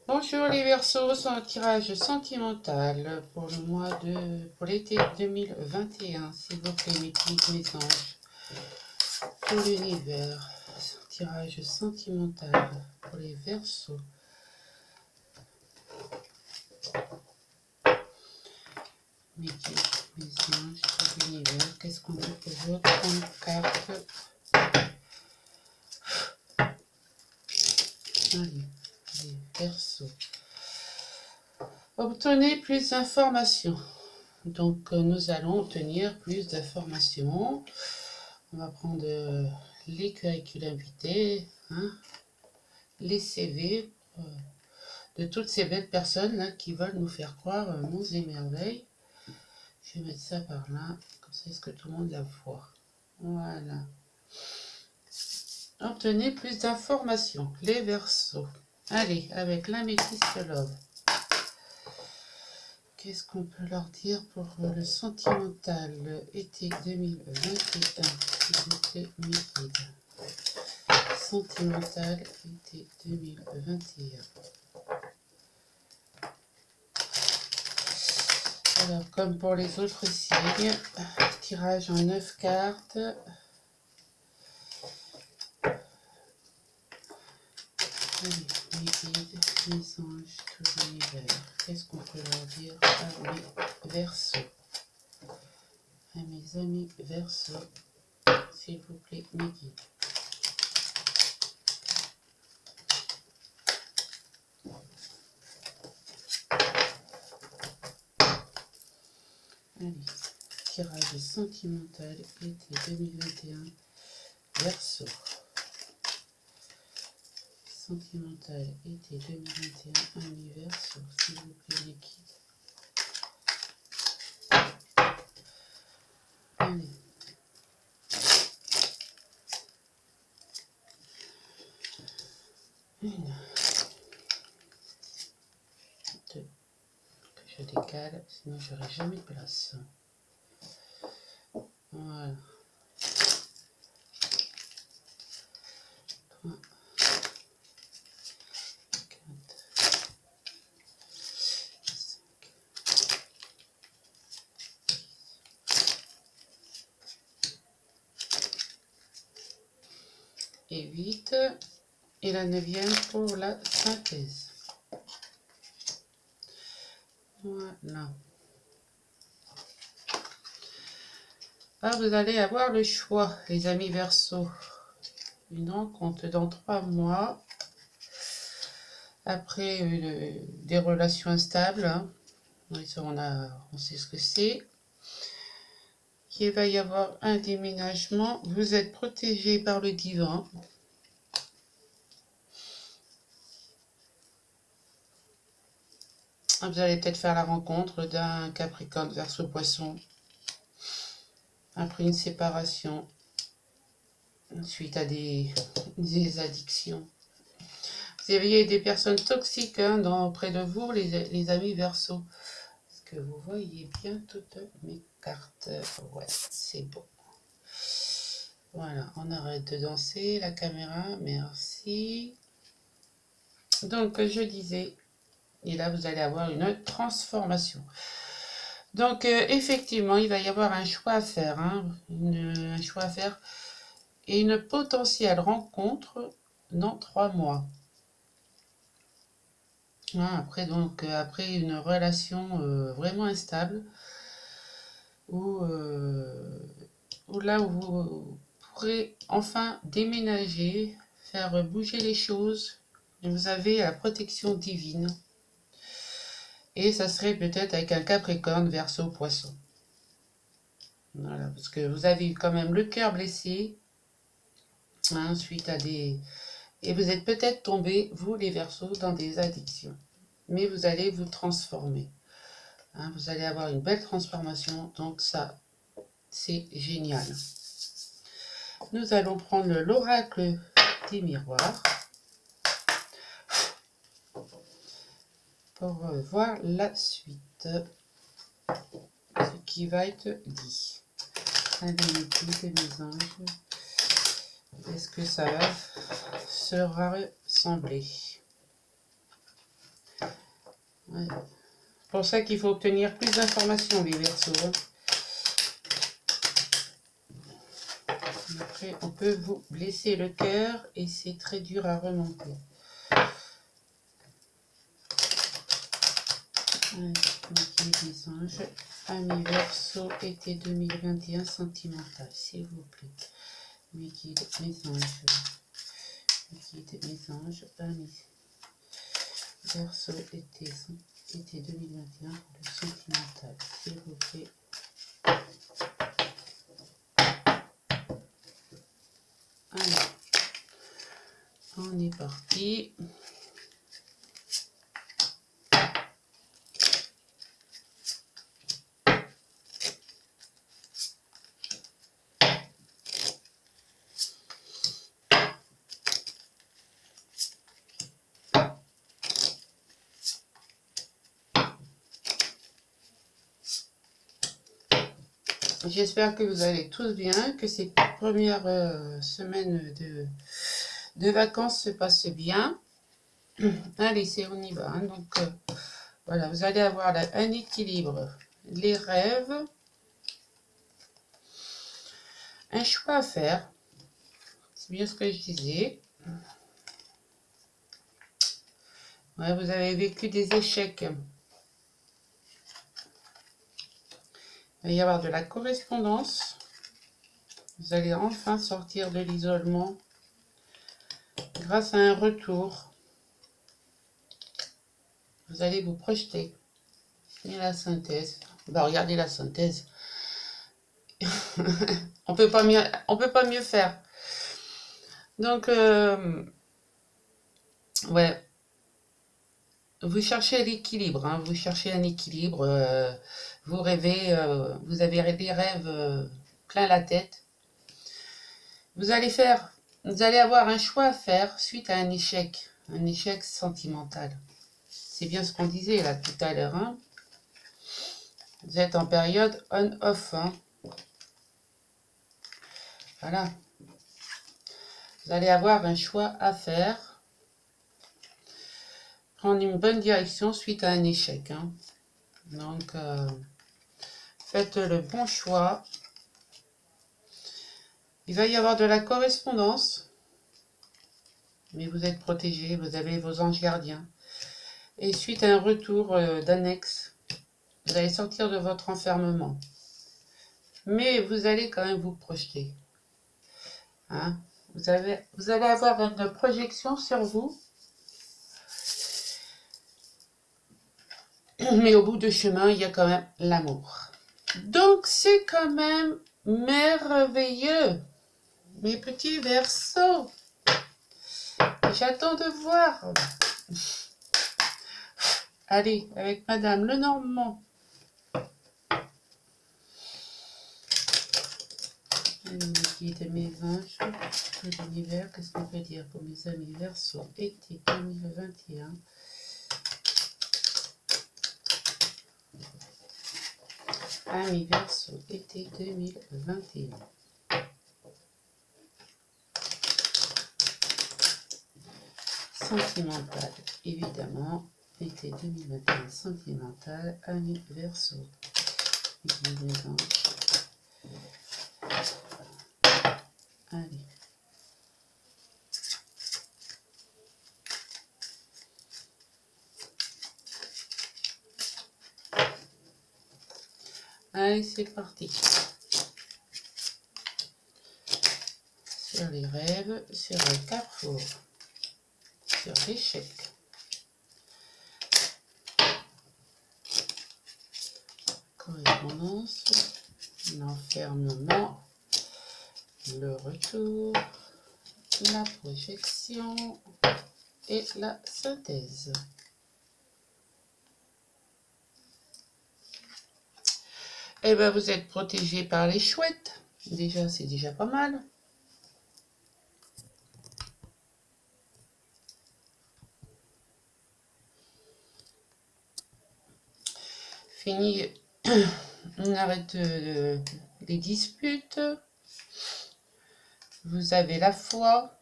Bonjour les Verseaux, c'est un tirage sentimental pour l'été 2021, s'il vous plaît, mes petites mes anges, pour l'univers. C'est un tirage sentimental pour les Verseaux. Mes guides, mes anges, pour l'univers, qu'est-ce qu'on a pour vous? 30 cartes. Allez, les Verseaux. Obtenez plus d'informations. Donc, nous allons obtenir plus d'informations. On va prendre les curriculums vitae, hein, les CV de toutes ces belles personnes là qui veulent nous faire croire monts et merveilles. Je vais mettre ça par là, comme ça est-ce que tout le monde la voit. Voilà. Obtenez plus d'informations. Les Verseaux. Allez, avec l'améthyste love. Qu'est-ce qu'on peut leur dire pour le sentimental été 2021, s'il vous plaît, mes guides. Sentimental été 2021. Alors, comme pour les autres signes, tirage en 9 cartes. Allez, mes guides, mes anges, tout l'univers. Qu'est-ce qu'on peut leur dire à mes Verseaux? À mes amis Verseaux, s'il vous plaît, mes guides. Allez, tirage sentimental été 2021, Verseaux. Sentimental été 2021, amis Verseaux, s'il vous plaît, mes guides. Allez. Une, deux, que je décale, sinon j'aurai jamais de place. Voilà. 3, 4, 5, et 8. Et la 9e pour la synthèse. Voilà. Ah, vous allez avoir le choix, les amis Verseaux. Une rencontre dans 3 mois. Après des relations instables. Hein. Oui, ça, on sait ce que c'est. Il va y avoir un déménagement. Vous êtes protégé par le divin. Vous allez peut-être faire la rencontre d'un Capricorne Verseau Poisson. Après une séparation. Suite à des addictions. Vous avez des personnes toxiques hein, près de vous, les amis Verseaux. Est-ce que vous voyez bien toutes mes cartes? Ouais, c'est beau. Voilà, on arrête de danser, la caméra, merci. Donc, je disais, et là, vous allez avoir une transformation. Donc, effectivement, il va y avoir un choix à faire, hein, un choix à faire et une potentielle rencontre dans 3 mois. Après une relation vraiment instable, où là où vous pourrez enfin déménager, faire bouger les choses, et vous avez la protection divine. Et ça serait peut-être avec un Capricorne, Verseau, Poisson. Voilà, parce que vous avez quand même le cœur blessé, hein, suite à des... Et vous êtes peut-être tombé, vous les Verseaux, dans des addictions. Mais vous allez vous transformer. Hein, vous allez avoir une belle transformation, donc ça, c'est génial. Nous allons prendre l'oracle des miroirs pour voir la suite, ce qui va être dit. Allez mes guides, mes anges, est-ce que ça va se ressembler? Ouais. C'est pour ça qu'il faut obtenir plus d'informations, les Verseaux. Hein. Après, on peut vous blesser le cœur et c'est très dur à remonter. Mickey des anges, Amis Verseau, été 2021, sentimental, s'il vous plaît. Mickey mes anges, Mickey mes anges, Amis Verseau, été 2021, le sentimental, s'il vous plaît. Allez, on est parti. J'espère que vous allez tous bien, que ces premières semaines de vacances se passent bien. Allez, on y va. Hein. Donc, voilà, vous allez avoir un équilibre. Les rêves. Un choix à faire. C'est bien ce que je disais. Ouais, vous avez vécu des échecs. Il va y avoir de la correspondance. Vous allez enfin sortir de l'isolement grâce à un retour. Vous allez vous projeter. Et la synthèse. Bah, regardez la synthèse. on peut pas mieux faire. Donc, ouais. Vous cherchez l'équilibre. Hein, vous cherchez un équilibre. Vous rêvez. Vous avez des rêves plein la tête. Vous allez avoir un choix à faire suite à un échec sentimental. C'est bien ce qu'on disait là tout à l'heure. Hein. Vous êtes en période on-off. Hein. Voilà. Vous allez avoir un choix à faire. Prendre une bonne direction suite à un échec. Hein. Donc, faites le bon choix. Il va y avoir de la correspondance. Mais vous êtes protégé. Vous avez vos anges gardiens. Et suite à un retour d'annexe, vous allez sortir de votre enfermement. Mais vous allez quand même vous projeter. Hein? Vous allez avoir une projection sur vous. Mais au bout du chemin, il y a quand même l'amour. Donc, c'est quand même merveilleux. Mes petits Verseaux. J'attends de voir. Allez, avec Madame Lenormand. Guide mes anges, tout l'univers, qu'est-ce qu'on peut dire pour mes amis Verseaux, été 2021. Amis Verseaux, été 2021. Sentimental, évidemment, été 2021, sentimental, amis Verseaux. Guide mes anges. Allez. Allez, c'est parti. Sur les rêves, sur le carrefour, sur l'échec. Correspondance, l'enfermement, le retour, la projection et la synthèse. Eh bien, vous êtes protégé par les chouettes. Déjà, c'est déjà pas mal. Fini, on arrête les disputes. Vous avez la foi.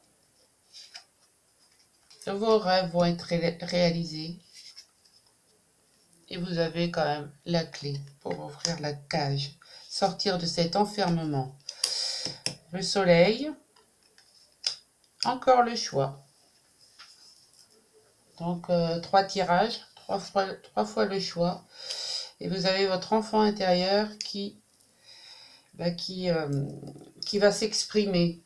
Vos rêves vont être réalisés. Et vous avez quand même la clé pour ouvrir la cage, sortir de cet enfermement. Le soleil, encore le choix. Donc 3 tirages, 3 fois le choix. Et vous avez votre enfant intérieur qui va s'exprimer.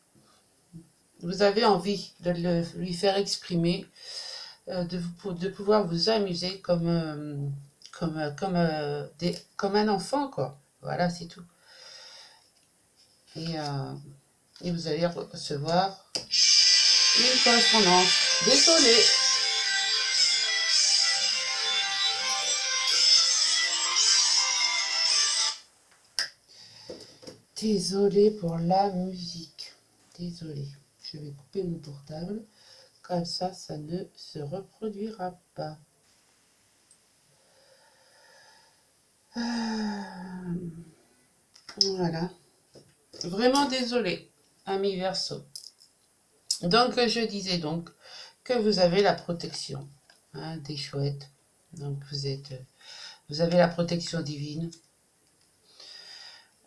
Vous avez envie de lui faire exprimer, de pouvoir vous amuser comme un enfant, quoi. Voilà, c'est tout. Et vous allez recevoir une correspondance. Désolée. Désolée pour la musique. Désolée. Je vais couper mon portable. Comme ça, ça ne se reproduira pas. Voilà. Vraiment désolée, ami Verseau. Donc, je disais donc que vous avez la protection des chouettes. Donc, vous avez la protection divine.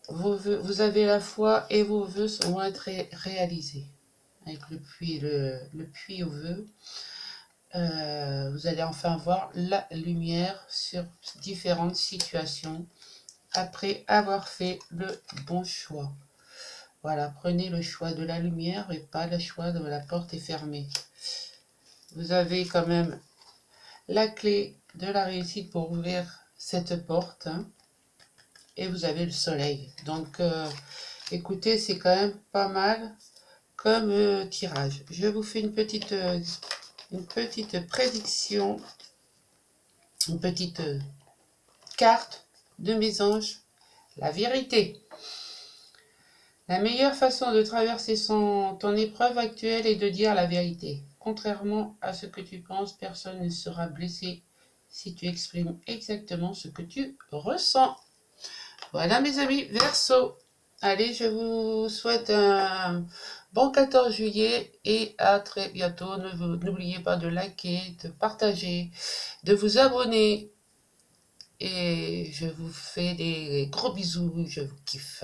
Vous avez la foi et vos vœux vont être réalisés. Avec le puits aux vœux, vous allez enfin voir la lumière sur différentes situations après avoir fait le bon choix. Voilà, prenez le choix de la lumière et pas le choix de la porte est fermée. Vous avez quand même la clé de la réussite pour ouvrir cette porte. Hein, et vous avez le soleil. Donc, écoutez, c'est quand même pas mal comme tirage. Je vous fais une petite prédiction, une petite carte de mes anges. La vérité. La meilleure façon de traverser ton épreuve actuelle est de dire la vérité. Contrairement à ce que tu penses, personne ne sera blessé si tu exprimes exactement ce que tu ressens. Voilà mes amis, Verseau. Allez, je vous souhaite un bon 14 juillet et à très bientôt. N'oubliez pas de liker, de partager, de vous abonner. Et je vous fais des gros bisous, je vous kiffe.